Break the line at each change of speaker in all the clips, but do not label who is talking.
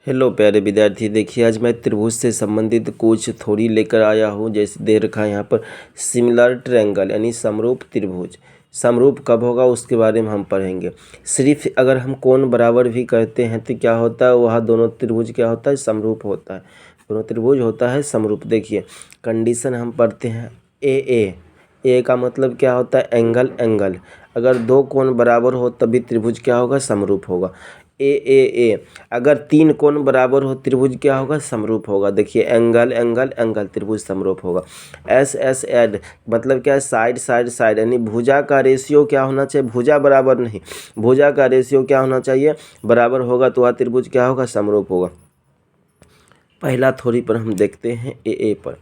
Hello प्यारे विद्यार्थी, देखिए आज मैं त्रिभुज से संबंधित कुछ थोड़ी लेकर आया हूँ। जैसे दे रखा है यहाँ पर सिमिलर ट्रायंगल यानी समरूप त्रिभुज। समरूप कब होगा उसके बारे में हम पढ़ेंगे। सिर्फ अगर हम कोण बराबर भी करते हैं तो क्या होता है, वह दोनों त्रिभुज क्या होता है, समरूप होता है। दोनों त्रिभुज होता है समरूप। देखिए कंडीशन हम पढ़ते हैं ए का मतलब क्या होता है, एंगल। एंगल अगर दो कोण बराबर हो तभी त्रिभुज क्या होगा, समरूप होगा। ए अगर तीन कोण बराबर हो त्रिभुज क्या होगा, समरूप होगा। देखिए एंगल एंगल एंगल त्रिभुज समरूप होगा। एस एड मतलब क्या है, साइड साइड साइड यानी भुजा का रेशियो क्या होना चाहिए, भुजा बराबर नहीं, भुजा का रेशियो क्या होना चाहिए, बराबर होगा तो वह त्रिभुज क्या होगा, समरूप होगा। पहला थोड़ी पर हम देखते हैं ए पर।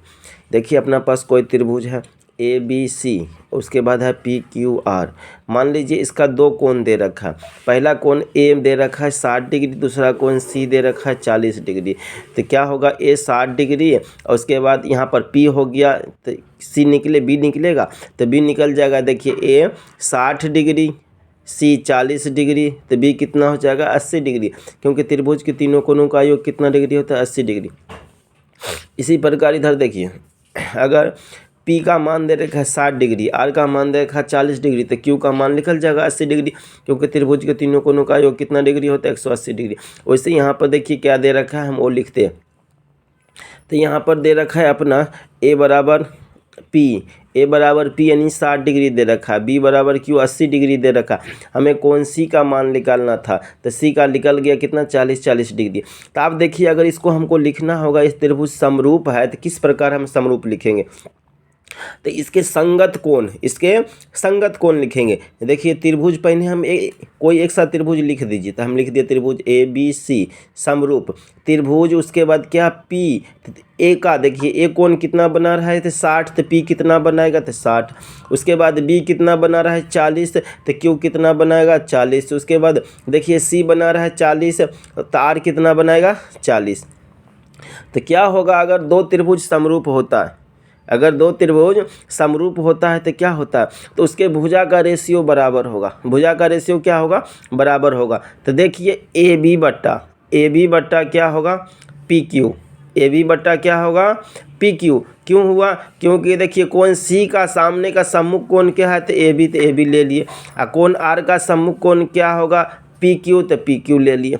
देखिए अपना पास कोई त्रिभुज है ए बी सी, उसके बाद है पी क्यू आर। मान लीजिए इसका दो कोण दे रखा है। पहला कोण ए दे रखा है 60 डिग्री, दूसरा कोण सी दे रखा है 40 डिग्री। तो क्या होगा, ए 60 डिग्री और उसके बाद यहाँ पर पी हो गया तो सी निकले, बी निकलेगा तो बी निकल जाएगा। देखिए ए 60 डिग्री, सी 40 डिग्री, तो बी कितना हो जाएगा, 80 डिग्री, क्योंकि त्रिभुज के तीनों कोणों का योग कितना डिग्री होता है, 80 डिग्री। इसी प्रकार इधर देखिए, अगर P का मान दे रखा है 60 डिग्री, R का मान दे रखा है 40 डिग्री, तो Q का मान निकल जाएगा 80 डिग्री, क्योंकि त्रिभुज के तीनों कोणों का योग कितना डिग्री होता है, 180 डिग्री। वैसे यहाँ पर देखिए क्या दे रखा है, हम वो लिखते हैं। तो यहाँ पर दे रखा है अपना A बराबर P यानी 60 डिग्री दे रखा है, B बराबर Q 80 डिग्री दे रखा। हमें कौन सी का मान निकालना था, तो C का निकल गया कितना, 40 डिग्री। तो आप देखिए अगर इसको हमको लिखना होगा, इस त्रिभुज समरूप है तो किस प्रकार हम समरूप लिखेंगे, तो इसके संगत कोण लिखेंगे। देखिए त्रिभुज पहले हम कोई एक सा त्रिभुज लिख दीजिए। तो हम लिख दिए त्रिभुज ए बी सी समरूप त्रिभुज। उसके बाद क्या, पी ए का देखिए ए कोण कितना बना रहा है, तो 60, तो पी कितना बनाएगा, तो 60। उसके बाद बी कितना बना रहा है, 40, तो क्यू कितना बनाएगा, 40। उसके बाद देखिए सी बना रहा है 40, तो आर कितना बनाएगा, 40। तो क्या होगा, अगर दो त्रिभुज समरूप होता है, अगर दो त्रिभुज समरूप होता है तो क्या होता है, तो उसके भुजा का रेशियो बराबर होगा। भुजा का रेशियो क्या होगा, बराबर होगा। तो देखिए ए बी बट्टा क्या होगा, पी क्यू। ए बी बट्टा क्या होगा, पी क्यू। क्यों हुआ, क्योंकि देखिए कोण सी का सामने का सम्मुख कोण क्या है, तो ए बी ले लिए। और कोण आर का सम्मुख कोण क्या होगा, पी क्यू, तो पी क्यू ले लिए,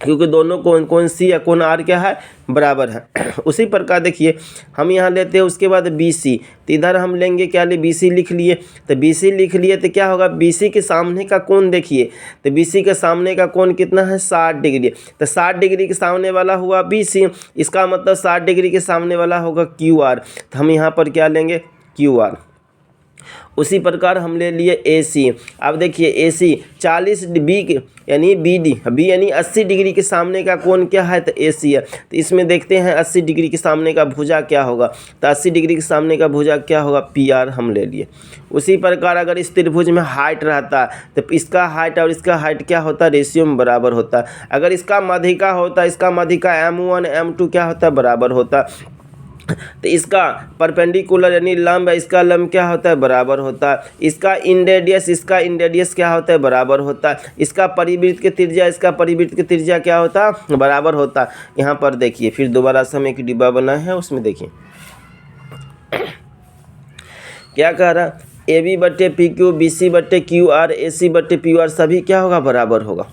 क्योंकि दोनों कोण सी या कोण आर क्या है, बराबर है। उसी प्रकार देखिए हम यहाँ लेते हैं उसके बाद बी सी, तो इधर हम लेंगे क्या, ले बी सी लिख लिए। तो बी सी लिख लिए तो क्या होगा, बी सी के सामने का कोण देखिए, तो बी सी के सामने का कोण कितना है, 60 डिग्री। तो 60 डिग्री के सामने वाला हुआ बी सी, इसका मतलब 60 डिग्री के सामने वाला होगा क्यू आर। तो हम यहाँ पर क्या लेंगे, क्यू आर। उसी प्रकार हम ले लिए ए सी। अब देखिए ए सी 40 यानी बी यानी 80 डिग्री के सामने का कोण क्या है, तो ए सी है। तो इसमें देखते हैं 80 डिग्री के सामने का भुजा क्या होगा, तो 80 डिग्री के सामने का भुजा क्या होगा, पी आर हम ले लिए। उसी प्रकार अगर इस त्रिभुज में हाइट रहता तो इसका हाइट और इसका हाइट क्या होता, रेशियो में बराबर होता। अगर इसका माध्यिका होता, इसका माध्यिका M1 M2 क्या होता, बराबर होता। तो इसका परपेंडिकुलर यानी लंब, इसका लंब क्या होता है, बराबर होता है। इसका इंडेडियस क्या होता है, बराबर होता है। इसका परिवृत्त की त्रिज्या, इसका परिवृत्त की त्रिज्या क्या होता है, बराबर होता है। यहाँ पर देखिए फिर दोबारा से हम एक डिब्बा बनाए हैं, उसमें देखिए क्या कह रहा है, ए बी बट्टे पी क्यू, बी सी बट्टे क्यू आर, ए सी बट्टे पी आर सभी क्या होगा, बराबर होगा।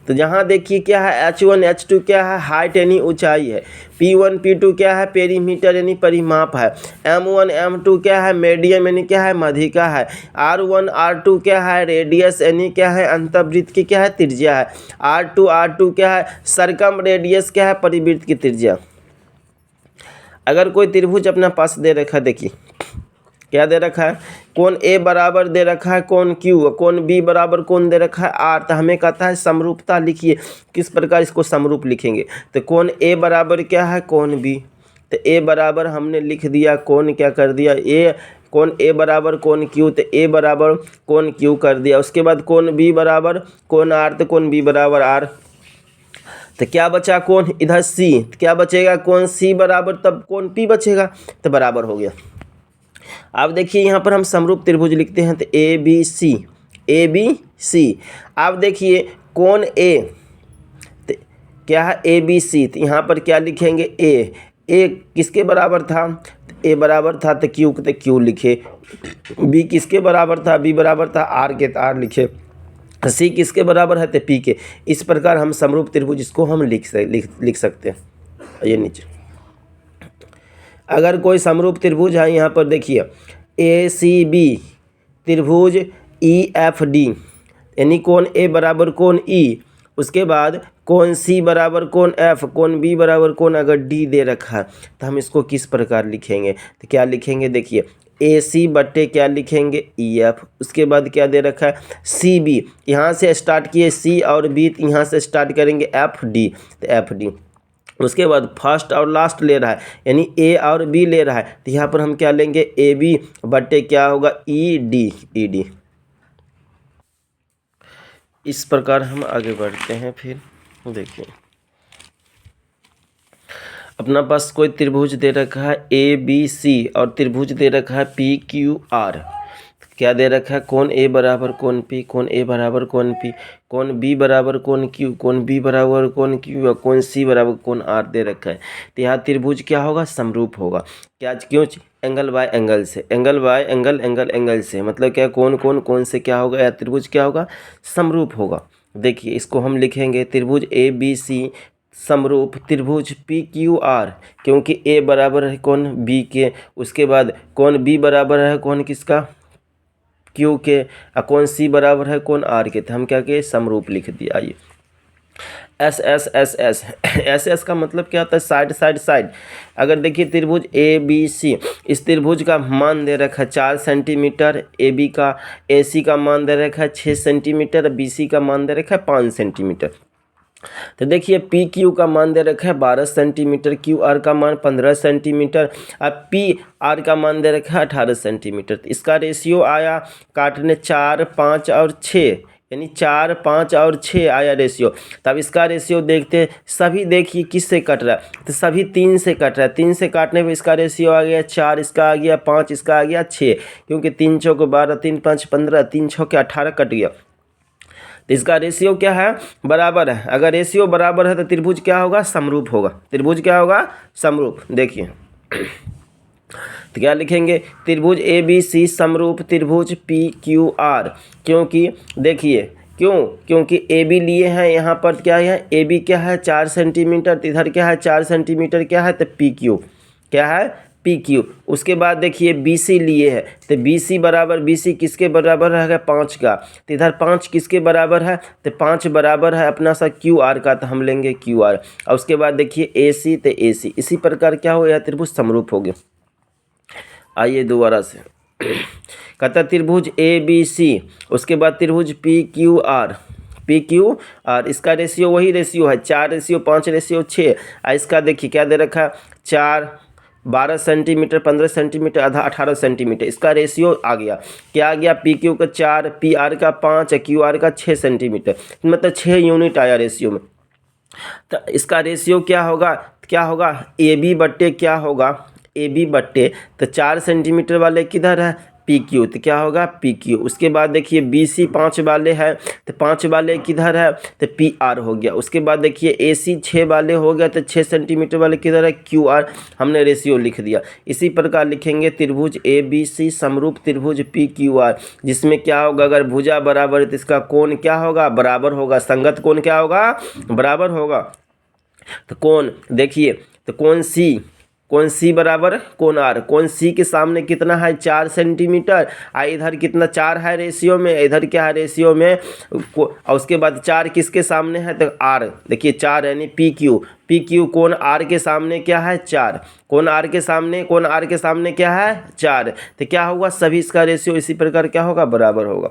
तो यहाँ देखिए क्या है, H1 H2 क्या है, हाइट यानी ऊंचाई है। P1 P2 क्या है, पेरीमीटर यानी परिमाप है। M1 M2 क्या है, मीडियम यानी क्या है, माध्यिका है। R1 R2 क्या है, रेडियस यानी क्या है, अंतर्वृत्त की क्या है, त्रिज्या है। R2 क्या है, सरकम रेडियस क्या है, परिवृत्त की त्रिज्या। अगर कोई त्रिभुज अपना पास दे रखा, देखिए क्या दे रखा है, कोण ए बराबर दे रखा है कोण क्यू, कोण बी बराबर कोण दे रखा है आर। तो हमें कहता है समरूपता लिखिए, किस प्रकार इसको समरूप लिखेंगे। तो कोण ए बराबर क्या है, कोण बी। तो ए बराबर हमने लिख दिया, कोण क्या कर दिया, कोण ए बराबर कोण क्यू, तो ए बराबर कोण क्यू कर दिया। उसके बाद कोण बी बराबर कोण आर, तो कोण बी बराबर आर। तो क्या बचा, कोण इधर सी, क्या बचेगा, कोण सी बराबर तब कोण पी बचेगा, तो बराबर हो गया। अब देखिए यहाँ पर हम समरूप त्रिभुज लिखते हैं, तो ए बी सी। अब देखिए कोण ए, क्या है ए बी सी, तो यहाँ पर क्या लिखेंगे ए किसके बराबर था, ए बराबर था तो क्यू लिखे, बी किसके बराबर था, बी बराबर था आर के, तो आर लिखे, सी किसके बराबर है तो पी के। इस प्रकार हम समरूप त्रिभुज इसको हम लिख सकते हैं। ये नीचे अगर कोई समरूप त्रिभुज है, यहाँ पर देखिए ए सी बी त्रिभुज ई एफ डी, यानी कोण ए बराबर कोण ई, उसके बाद कोण सी बराबर कोण एफ, कोण बी बराबर कोण अगर डी दे रखा है तो हम इसको किस प्रकार लिखेंगे, तो क्या लिखेंगे देखिए ए सी बट्टे क्या लिखेंगे ई एफ, उसके बाद क्या दे रखा है सी बी, यहाँ से स्टार्ट किए सी और बी, यहाँ से स्टार्ट करेंगे एफ डी, तो एफ डी, उसके बाद फर्स्ट और लास्ट ले रहा है यानी ए और बी ले रहा है, तो यहाँ पर हम क्या लेंगे ए बी बट्टे क्या होगा ई डी। इस प्रकार हम आगे बढ़ते हैं। फिर देखिए अपना पास कोई त्रिभुज दे रखा है ए बी सी और त्रिभुज दे रखा है पी क्यू आर, क्या दे रखा है कोण ए बराबर कोण पी, कोण ए बराबर कोण पी, कोण बी बराबर कोण क्यू, कोण बी बराबर कोण क्यू और कोण सी बराबर कोण आर दे रखा है। तो यहाँ त्रिभुज क्या होगा समरूप होगा, क्या क्यों एंगल बाय एंगल से, angle by angle, angle angle से, मतलब क्या कोण से क्या होगा, या त्रिभुज क्या होगा समरूप होगा। देखिए इसको हम लिखेंगे त्रिभुज ए बी सी समरूप त्रिभुज पी क्यू आर, क्योंकि ए बराबर है कोण बी के, उसके बाद कोण बी बराबर है कोण किसका क्यू के, कोण सी बराबर है कोण आर के, तो हम क्या किए समरूप लिख दिया। आइए S S S S S S का मतलब क्या होता है साइड साइड साइड। अगर देखिए त्रिभुज ए बी सी, इस त्रिभुज का मान दे रखा है 4 सेंटीमीटर, ए बी का ए सी का मान दे रखा है 6 सेंटीमीटर, बी सी का मान दे रखा है 5 सेंटीमीटर। तो देखिए पी क्यू का मान दे रखा है 12 सेंटीमीटर, क्यू आर का मान 15 सेंटीमीटर, अब पी आर का मान दे रखा है 18 सेंटीमीटर। तो इसका रेशियो आया काटने 4, 5 और 6, यानी 4, 5 और 6 आया रेशियो। तब इसका रेशियो देखते हैं, सभी देखिए किससे कट रहा है, तो सभी 3 से कट रहा है, 3 से काटने पर इसका रेशियो आ गया 4, इसका आ गया 5, इसका आ गया 6, क्योंकि 3 चौक 12, 3 5 15, 3 छः 18 कट गया। तो इसका रेशियो क्या है बराबर है, अगर रेशियो बराबर है तो त्रिभुज क्या होगा समरूप होगा, त्रिभुज क्या होगा समरूप। देखिए तो क्या लिखेंगे त्रिभुज ए बी सी समरूप त्रिभुज पी क्यू आर, क्योंकि देखिए क्योंकि ए बी लिए हैं, यहाँ पर क्या है ए बी क्या है 4 सेंटीमीटर, इधर क्या है 4 सेंटीमीटर क्या है तो पी क्यू क्या है पी क्यू। उसके बाद देखिए बी सी लिए है, तो बी सी बराबर, बी सी किसके बराबर है 5 का, तो इधर 5 किसके बराबर है तो 5 बराबर है अपना सा क्यू आर का, तो हम लेंगे क्यू आर। और उसके बाद देखिए ए सी तो ए सी, इसी प्रकार क्या हो गया त्रिभुज समरूप हो गया। आइए दोबारा से कहता त्रिभुज ए बी सी, उसके बाद त्रिभुज P Q are, P Q are, इसका रेशियो वही रेशियो है 4 रेशियो 5 रेशियो 6। इसका देखिए क्या दे रखा 4, 12 सेंटीमीटर, 15 सेंटीमीटर, आधा 18 सेंटीमीटर, इसका रेशियो आ गया क्या आ गया पी क्यू का 4, पी आर का 5, क्यू आर का 6 सेंटीमीटर, मतलब 6 यूनिट आया रेशियो में। तो इसका रेशियो क्या होगा ए बी बट्टे क्या होगा ए बी बट्टे, तो 4 सेंटीमीटर वाले किधर है पी क्यू, तो क्या होगा पी क्यू। उसके बाद देखिए बी सी 5 वाले हैं, तो 5 वाले किधर है तो पी आर हो गया। उसके बाद देखिए ए सी 6 वाले हो गया, तो 6 सेंटीमीटर वाले किधर है क्यू आर, हमने रेशियो लिख दिया। इसी प्रकार लिखेंगे त्रिभुज ए बी सी समरूप त्रिभुज पी क्यू आर, जिसमें क्या होगा अगर भुजा बराबर है तो इसका कोण क्या होगा बराबर होगा, संगत कोण क्या होगा बराबर होगा। तो कोण देखिए, तो कोण सी बराबर कोण आर, कोण सी के सामने कितना है 4 सेंटीमीटर, इधर कितना 4 है रेशियो में, इधर क्या है रेशियो में और उसके बाद 4 किसके सामने है तो आर, देखिए 4 यानी पी क्यू कोण आर के सामने क्या है 4, कोण आर के सामने क्या है 4, तो क्या होगा सभी इसका रेशियो इसी प्रकार क्या होगा बराबर होगा।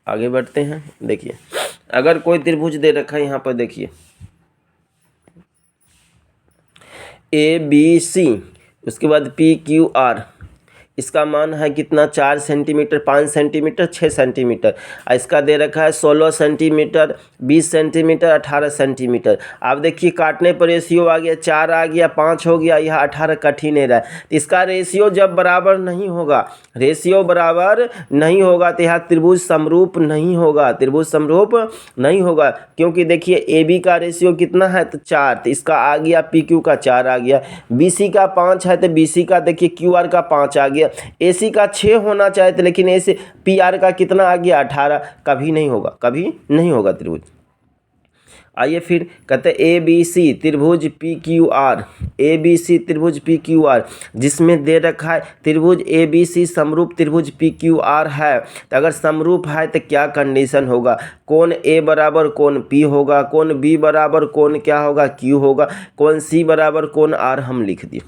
आगे बढ़ते हैं। देखिए अगर कोई त्रिभुज दे रखा है, यहाँ पर देखिए ए बी सी, उसके बाद पी क्यू आर, इसका मान है कितना 4 सेंटीमीटर, 5 सेंटीमीटर, 6 सेंटीमीटर। इसका दे रखा है 16 सेंटीमीटर, 20 सेंटीमीटर, 18 सेंटीमीटर। आप देखिए काटने पर रेशियो आ गया 4 आ गया, 5 हो गया, यह 18 कट ही नहीं रहा है। तो इसका रेशियो जब बराबर नहीं होगा, रेशियो बराबर नहीं होगा तो यह त्रिभुज समरूप नहीं होगा, त्रिभुज समरूप नहीं होगा। क्योंकि देखिए ए बी का रेशियो कितना है तो 4, तो इसका आ गया पी क्यू का 4 आ गया। बी सी का 5 है तो बी सी का देखिए क्यू आर का 5 आ गया। ए सी का 6 होना चाहिए था, लेकिन ऐसे पी आर का कितना आ गया 18। कभी नहीं होगा, कभी नहीं होगा त्रिभुज। आइए फिर कहते हैं ए बी सी त्रिभुज P Q R, A B C त्रिभुज पी क्यू आर, जिसमें दे रखा है त्रिभुज ए बी सी समरूप त्रिभुज पी क्यू आर है। तो अगर समरूप है तो क्या कंडीशन होगा, कौन ए बराबर कौन पी होगा, कौन बी बराबर कौन क्या होगा क्यू होगा, कौन सी बराबर कौन आर हम लिख दिए।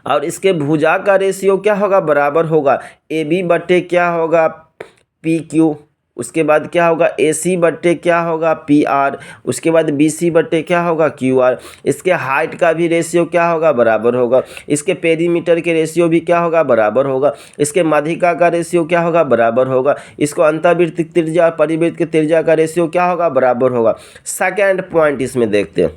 और इसके भुजा का रेशियो क्या होगा, बराबर होगा ए बी बट्टे क्या होगा पी क्यू, उसके बाद क्या होगा ए सी बट्टे क्या होगा पी आर, उसके बाद बी सी बट्टे क्या होगा क्यू आर। इसके हाइट का भी रेशियो क्या होगा, बराबर होगा। इसके पेरीमीटर के रेशियो भी क्या होगा, बराबर होगा। इसके माध्यिका का रेशियो क्या होगा, बराबर होगा। इसको अंतःवृत्त की त्रिज्या और परिवृत्त की त्रिज्या का रेशियो क्या होगा, बराबर होगा। सेकेंड पॉइंट इसमें देखते हैं,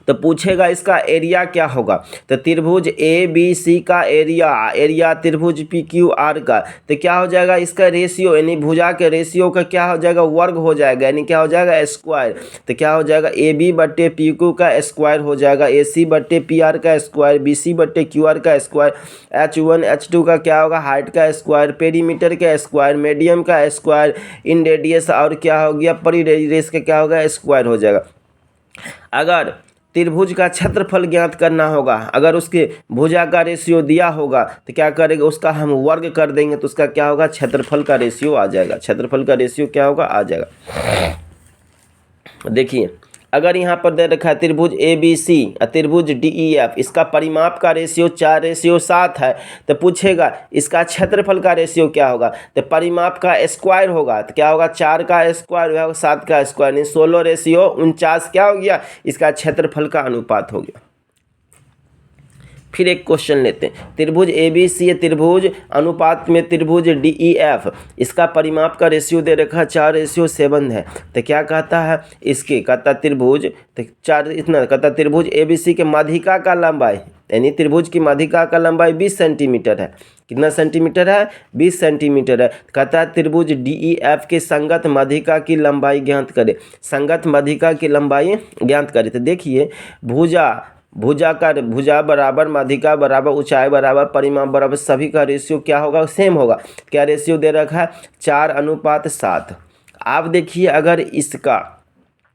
तो पूछेगा इसका एरिया क्या होगा। तो त्रिभुज ए बी सी का एरिया त्रिभुज पी क्यू आर का, तो क्या हो जाएगा इसका रेशियो, यानी भुजा के रेशियो का क्या हो जाएगा, वर्ग हो जाएगा, यानी क्या हो जाएगा स्क्वायर। तो क्या हो जाएगा ए बी बट्टे पी क्यू का स्क्वायर हो जाएगा, ए सी बट्टे पी आर का स्क्वायर, बी सी बट्टे क्यू आर का स्क्वायर, H1 H2 का क्या होगा हाइट का स्क्वायर, पेरीमीटर का स्क्वायर, मीडियम का स्क्वायर, इन रेडियस और क्या हो गया परी रेडियस का क्या होगा स्क्वायर हो जाएगा। अगर त्रिभुज का क्षेत्रफल ज्ञात करना होगा, अगर उसके भुजा का रेशियो दिया होगा तो क्या करेगा, उसका हम वर्ग कर देंगे तो उसका क्या होगा क्षेत्रफल का रेशियो आ जाएगा, क्षेत्रफल का रेशियो क्या होगा आ जाएगा। देखिए अगर यहाँ पर दे रखा है त्रिभुज ए बी सी त्रिभुज डी ई एफ, इसका परिमाप का रेशियो 4:7 है, तो पूछेगा इसका क्षेत्रफल का रेशियो क्या होगा। तो परिमाप का स्क्वायर होगा तो क्या होगा 4 का स्क्वायर होगा 7 का स्क्वायर, यानी 16:49 क्या हो गया, इसका क्षेत्रफल का अनुपात हो गया। फिर एक क्वेश्चन लेते हैं, त्रिभुज ए बी सी त्रिभुज अनुपात में त्रिभुज डी ई एफ, इसका परिमाप का रेशियो दे रखा 4:7 है। तो क्या कहता है इसके, कहता त्रिभुज तो 4 इतना कहता त्रिभुज ए बी सी के माध्यिका का लंबाई, यानी त्रिभुज की माध्यिका का लंबाई 20 सेंटीमीटर है। कितना सेंटीमीटर है, 20 सेंटीमीटर है। कहता है त्रिभुज डी ई एफ के संगत माध्यिका की लंबाई ज्ञात करें, संगत माध्यिका की लंबाई ज्ञात करें। तो देखिए भुजा बराबर माध्यिका बराबर ऊंचाई बराबर परिमाप बराबर सभी का रेशियो क्या होगा, सेम होगा। क्या रेशियो दे रखा है 4:7। आप देखिए अगर इसका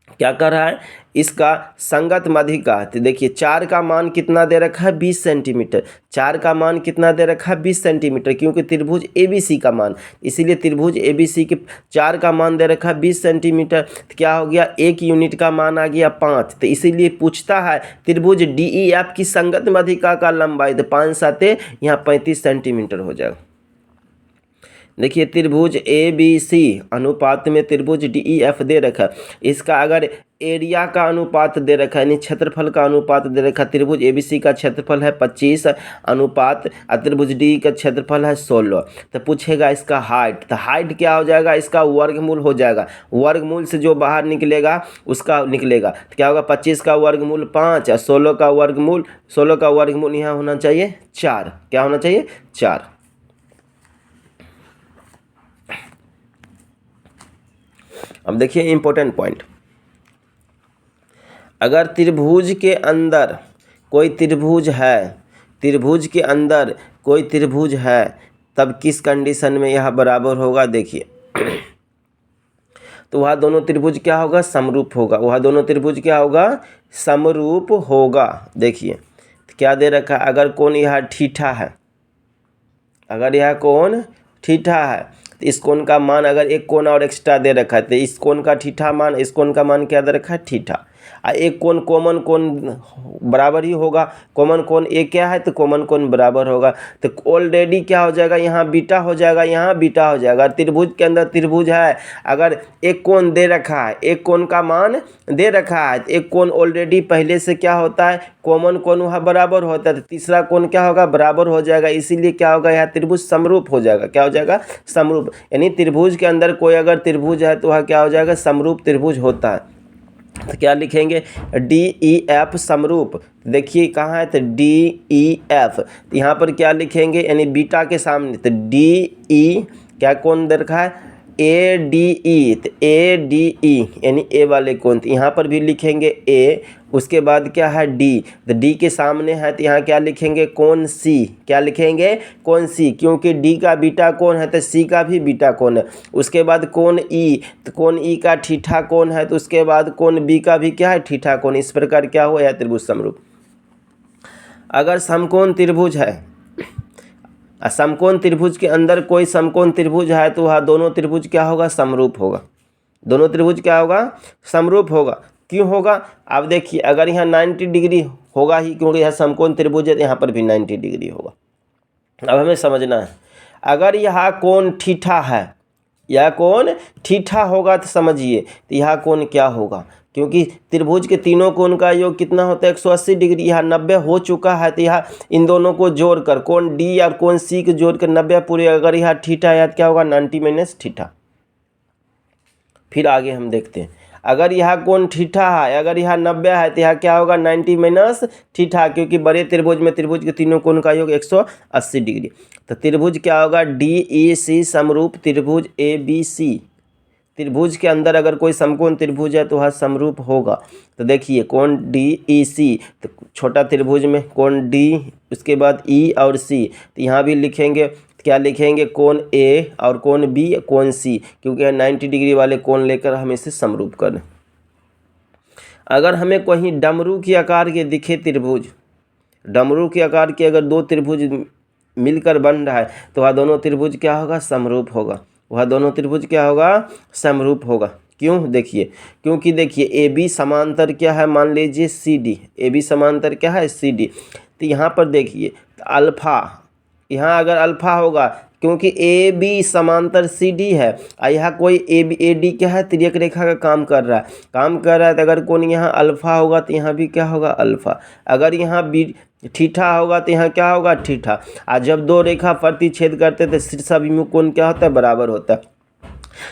क्या कर रहा है, इसका संगत माध्यिका, तो देखिए 4 का मान कितना दे रखा है 20 सेंटीमीटर, 4 का मान कितना दे रखा है 20 सेंटीमीटर, क्योंकि त्रिभुज ए बी सी का मान, इसीलिए त्रिभुज ए बी सी के 4 का मान दे रखा है 20 सेंटीमीटर। तो क्या हो गया 1 यूनिट का मान आ गया 5। तो इसीलिए पूछता है त्रिभुज डी ई एफ की संगत माध्यिका का लंबाई, तो 5 7 यहाँ 35 सेंटीमीटर हो जाएगा। देखिए त्रिभुज ए बी सी अनुपात में त्रिभुज डी ई एफ दे रखा, इसका अगर एरिया का अनुपात दे रखा है, यानी क्षेत्रफल का अनुपात दे रखा, त्रिभुज ए बी सी का क्षेत्रफल है 25 अनुपात त्रिभुज डी का क्षेत्रफल है 16। तो पूछेगा इसका हाइट, तो हाइट क्या हो जाएगा, इसका वर्गमूल हो जाएगा, वर्गमूल से जो बाहर निकलेगा उसका निकलेगा। तो क्या होगा 25 का वर्गमूल 5 और 16 का वर्गमूल यहाँ होना चाहिए 4। क्या होना चाहिए 4। अब देखिए इंपॉर्टेंट पॉइंट, अगर त्रिभुज के अंदर कोई त्रिभुज है, त्रिभुज के अंदर कोई त्रिभुज है, तब किस कंडीशन में यह बराबर होगा। देखिए तो वह दोनों त्रिभुज क्या होगा, समरूप होगा, वह दोनों त्रिभुज क्या होगा, समरूप होगा। देखिए तो क्या दे रखा है, अगर कोण यह थीटा है, अगर यह कोण थीटा है, तो इस कोण का मान अगर एक कोण और एक्स्ट्रा दे रखा है, तो इस कोण का थीटा मान, इस कोण का मान क्या दे रखा है थीटा। एक कोण कॉमन कोण बराबर ही होगा, कॉमन कोण ए क्या है तो कॉमन कोण बराबर होगा। तो ऑलरेडी क्या हो जाएगा, यहाँ बीटा हो जाएगा, यहाँ बीटा हो जाएगा। त्रिभुज के अंदर त्रिभुज है, अगर एक कोण दे रखा है, एक कोण का मान दे रखा है, एक कोण ऑलरेडी पहले से क्या होता है, कॉमन कोण वहाँ बराबर होता है, तो तीसरा कोण क्या होगा, बराबर हो जाएगा। इसीलिए क्या होगा, यहाँ त्रिभुज समरूप हो जाएगा। क्या हो जाएगा, समरूप। यानी त्रिभुज के अंदर कोई अगर त्रिभुज है तो वह क्या हो जाएगा, समरूप त्रिभुज होता है। तो क्या लिखेंगे, डी ई एफ समरूप। देखिए कहाँ है, तो डी ई एफ, तो यहाँ पर क्या लिखेंगे, यानी बीटा के सामने, तो डी ई क्या कोण दे रखा है, ए डी ई, तो ए डी ई यानी ए वाले कोण, तो यहाँ पर भी लिखेंगे ए, उसके बाद क्या है डी, तो डी के सामने है तो यहाँ क्या लिखेंगे, कोण सी। क्या लिखेंगे, कोण सी, क्योंकि डी का बीटा कोण है तो सी का भी बीटा कोण है। उसके बाद कोण ई, तो कोण ई का ठीठा कोण है, तो उसके बाद कोण बी का भी क्या है, ठीठा कोण। इस प्रकार क्या हुआ, यह त्रिभुज समरूप। अगर समकोण त्रिभुज है, समकोण त्रिभुज के अंदर कोई समकोण त्रिभुज है तो वह दोनों त्रिभुज क्या होगा, समरूप होगा। दोनों त्रिभुज क्या होगा, समरूप होगा। क्यों होगा, अब देखिए, अगर यहाँ 90 डिग्री होगा ही, क्योंकि यह समकोण त्रिभुज है, यहाँ पर भी 90 डिग्री होगा। अब हमें समझना है, अगर यहाँ कोण थीटा है, यह कोण थीटा होगा तो समझिए, तो यहाँ कोण क्या होगा, क्योंकि त्रिभुज के तीनों कोण का योग कितना होता है, 180 डिग्री। यहाँ 90 हो चुका है, तो यहाँ इन दोनों को जोड़कर, कोण डी और कोण सी को जोड़कर 90 पूरे, अगर यहाँ थीटा है क्या होगा, 90 माइनस थीटा। फिर आगे हम देखते हैं, अगर यहाँ कोण थीटा है, अगर यहाँ 90 है तो यहाँ क्या होगा, 90 माइनस थीटा, क्योंकि बड़े त्रिभुज में त्रिभुज के तीनों कोण का योग 180 डिग्री। तो त्रिभुज क्या होगा, डी ई सी समरूप त्रिभुज ए बी सी। त्रिभुज के अंदर अगर कोई समकोण त्रिभुज है तो वह समरूप होगा। तो देखिए, कोण डी ई सी, तो छोटा त्रिभुज में कोण डी, उसके बाद ई और सी, तो यहाँ भी लिखेंगे, क्या लिखेंगे, कोण ए और कोण बी, कोण सी, क्योंकि 90 डिग्री वाले कोण लेकर हम इसे समरूप करें। अगर हमें कहीं डमरू के आकार के दिखे त्रिभुज, डमरू के आकार के अगर दो त्रिभुज मिलकर बन रहा है तो वह दोनों त्रिभुज क्या होगा, समरूप होगा। वह दोनों त्रिभुज क्या होगा, समरूप होगा। क्यों, देखिए, क्योंकि देखिए ए बी समांतर क्या है, मान लीजिए सी डी, ए बी समांतर क्या है, सी डी। तो यहाँ पर देखिए अल्फा, यहाँ अगर अल्फा होगा, क्योंकि ए बी समांतर सी डी है, और यहाँ कोई ए डी क्या है, तिर्यक रेखा का काम कर रहा है, तो अगर कोण यहाँ अल्फा होगा तो यहाँ भी क्या होगा, अल्फा। अगर यहाँ बी ठीठा होगा तो यहाँ क्या होगा, ठीठा। और जब दो रेखा प्रतिच्छेद करते तो शीर्षाभिमुख कोण क्या होता है, बराबर होता है।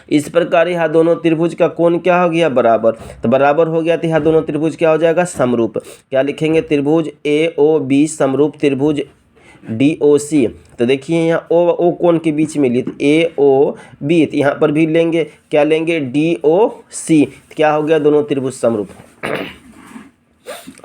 इस प्रकार यहाँ दोनों त्रिभुज का कोण क्या हो गया, बराबर। तो बराबर हो गया तो यहाँ दोनों त्रिभुज क्या हो जाएगा, समरूप। क्या लिखेंगे, त्रिभुज ए ओ बी समरूप त्रिभुज डी ओ सी। तो देखिए यहाँ ओ कोण के बीच में लिए, ए ओ बी, तो यहाँ पर भी लेंगे, क्या लेंगे, डी ओ सी। क्या हो गया, दोनों त्रिभुज समरूप।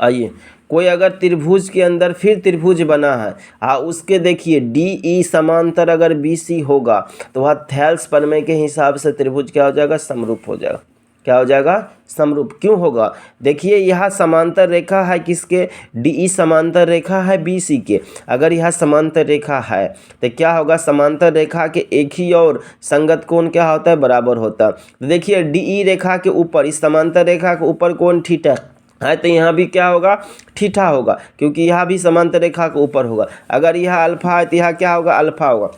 आइए, कोई अगर त्रिभुज के अंदर फिर त्रिभुज बना है, उसके देखिए डी ई समांतर अगर बी सी होगा तो वह थेल्स प्रमेय के हिसाब से त्रिभुज क्या हो जाएगा, समरूप हो जाएगा। क्या हो जाएगा, समरूप। क्यों होगा, देखिए यहाँ समांतर रेखा है किसके, डी ई समांतर रेखा है बी सी के। अगर यह समांतर रेखा है तो क्या होगा, समांतर रेखा के एक ही और संगत कोण क्या होता है, बराबर होता है। तो देखिए डी ई रेखा के ऊपर, इस समांतर रेखा के ऊपर कोण थीटा है, तो यहाँ भी क्या होगा, थीटा होगा, क्योंकि यहाँ भी समांतर रेखा के ऊपर होगा। अगर यह अल्फा है तो यहाँ क्या होगा, अल्फा होगा।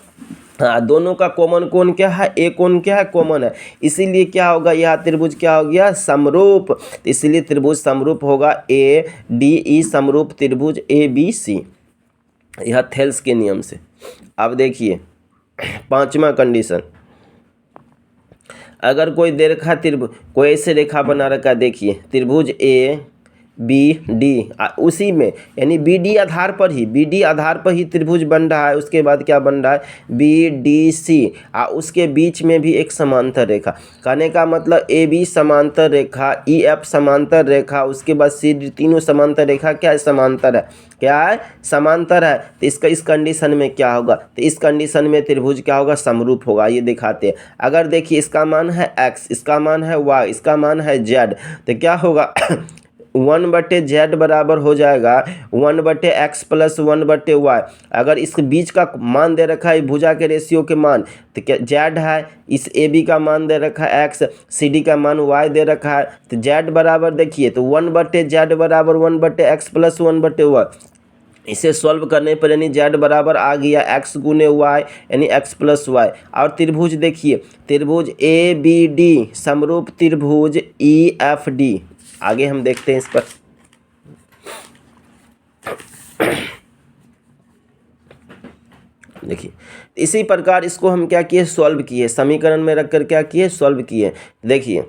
हाँ, दोनों का कॉमन कोण क्या है, ए कोण क्या है, कॉमन है, इसीलिए क्या होगा, यह त्रिभुज क्या हो गया, समरूप। तो इसलिए त्रिभुज समरूप होगा, ए डी ई समरूप त्रिभुज ए बी सी, यह थेल्स के नियम से। अब देखिए पांचवा कंडीशन, अगर कोई दे रखा त्रिभुज, कोई ऐसे रेखा बना रखा, देखिए त्रिभुज ए बी डी, उसी में यानी बी डी आधार पर ही, बी डी आधार पर ही त्रिभुज बन रहा है। उसके बाद क्या बन रहा है, बी डी सी, उसके बीच में भी एक समांतर रेखा। कहने का मतलब ए बी समांतर रेखा, ई एफ समांतर रेखा, उसके बाद सी डी, तीनों समांतर रेखा क्या है, समांतर है। क्या है, समांतर है। तो इसका इस कंडीशन में क्या होगा, तो इस कंडीशन में त्रिभुज क्या होगा, समरूप होगा। ये दिखाते हैं। अगर देखिए इसका मान है x, इसका मान है y, इसका मान है z, तो क्या होगा 1/z बराबर हो जाएगा 1/x प्लस 1/y। अगर इस बीच का मान दे रखा है भुजा के रेशियो के मान, तो क्या z है, इस AB का मान दे रखा है x, CD का मान y दे रखा है, तो z बराबर देखिए तो 1/z बराबर 1/x प्लस 1/y। इसे सॉल्व करने पर यानी z बराबर आ गया x गुने y यानी x प्लस वाई। और त्रिभुज देखिए, त्रिभुज ABD समरूप त्रिभुज EFD। आगे हम देखते हैं इस पर। देखिए इसी प्रकार इसको हम क्या किए, सॉल्व किए, समीकरण में रखकर क्या किए, सॉल्व किए। देखिए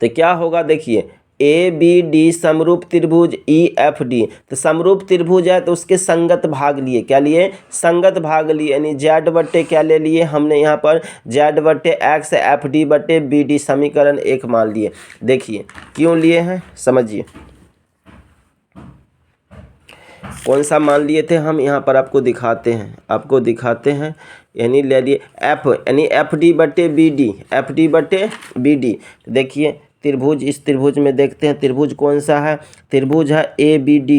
तो क्या होगा, देखिए ABD समरूप त्रिभुज EFD। तो समरूप त्रिभुज है तो उसके संगत भाग लिए, क्या लिए, संगत भाग लिए, यानी z बट्टे क्या ले लिए हमने यहाँ पर, z बट्टे x FD बट्टे BD समीकरण 1 मान लिए। देखिए क्यों लिए हैं समझिए, कौन सा मान लिए थे हम, यहाँ पर आपको दिखाते हैं, यानी ले लिए f यानी FD बट्टे BD, FD बट्टे BD। देखिए त्रिभुज, इस त्रिभुज में देखते हैं त्रिभुज कौन सा है, त्रिभुज है ABD।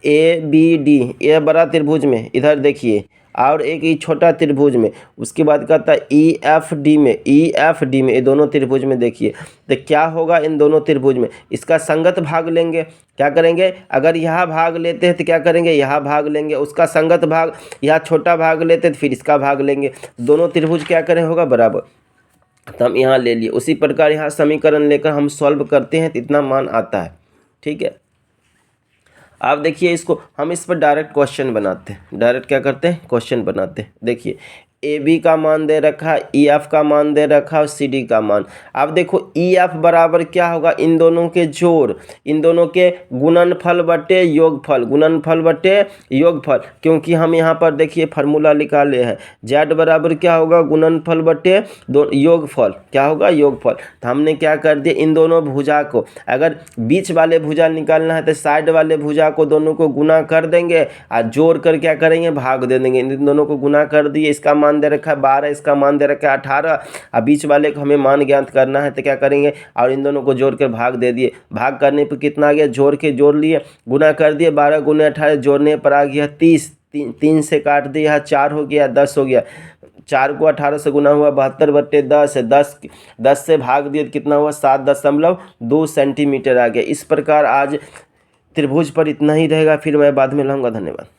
ABD ये बड़ा त्रिभुज में, इधर देखिए, और एक ही छोटा त्रिभुज में, उसके बाद कहता है EFD में, EFD में, ये दोनों त्रिभुज में देखिए तो क्या होगा, इन दोनों त्रिभुज में इसका संगत भाग लेंगे। क्या करेंगे, अगर यहाँ भाग लेते हैं तो क्या करेंगे, यहाँ भाग लेंगे, उसका संगत भाग, यहाँ छोटा भाग लेते हैं तो फिर इसका भाग लेंगे, दोनों त्रिभुज क्या करें, होगा बराबर। तो हम यहाँ ले लिए, उसी प्रकार यहाँ समीकरण लेकर हम सॉल्व करते हैं तो इतना मान आता है। ठीक है, आप देखिए इसको हम इस पर डायरेक्ट क्वेश्चन बनाते हैं, डायरेक्ट क्या करते हैं, क्वेश्चन बनाते हैं। देखिए AB का मान दे रखा है, EF का मान दे रखा है और CD का मान। अब देखो EF बराबर क्या होगा, इन दोनों के जोड़, इन दोनों के गुणनफल बटे योगफल, गुणनफल बटे योगफल, क्योंकि हम यहाँ पर देखिए फार्मूला निकाले हैं, Z बराबर क्या होगा, गुणनफल बटे योगफल, क्या होगा, योगफल। तो हमने क्या कर दिया, इन दोनों भुजा को, अगर बीच वाले भुजा निकालना है तो साइड वाले भुजा को दोनों को गुना कर देंगे और जोड़ कर क्या करेंगे, भाग दे देंगे। इन दोनों को गुना कर दिए, इसका मान दे रखा है 12, इसका मान दे रखा है 18, और बीच वाले को हमें मान ज्ञात करना है तो क्या करेंगे, और इन दोनों को जोड़ कर भाग दे दिए। भाग करने पर कितना आ गया, जोड़ लिए, गुना कर दिए, 12 गुने 18, जोड़ने पर आ गया 30, 3 से काट दिया, 4 हो गया, 10 हो गया, 4 को 18 से गुना हुआ 72 बट्टे 10 है, 10 से भाग दिए तो कितना हुआ, 7.2 सेंटीमीटर आ गया। इस प्रकार आज त्रिभुज पर इतना ही रहेगा, फिर मैं बाद में लाऊंगा। धन्यवाद।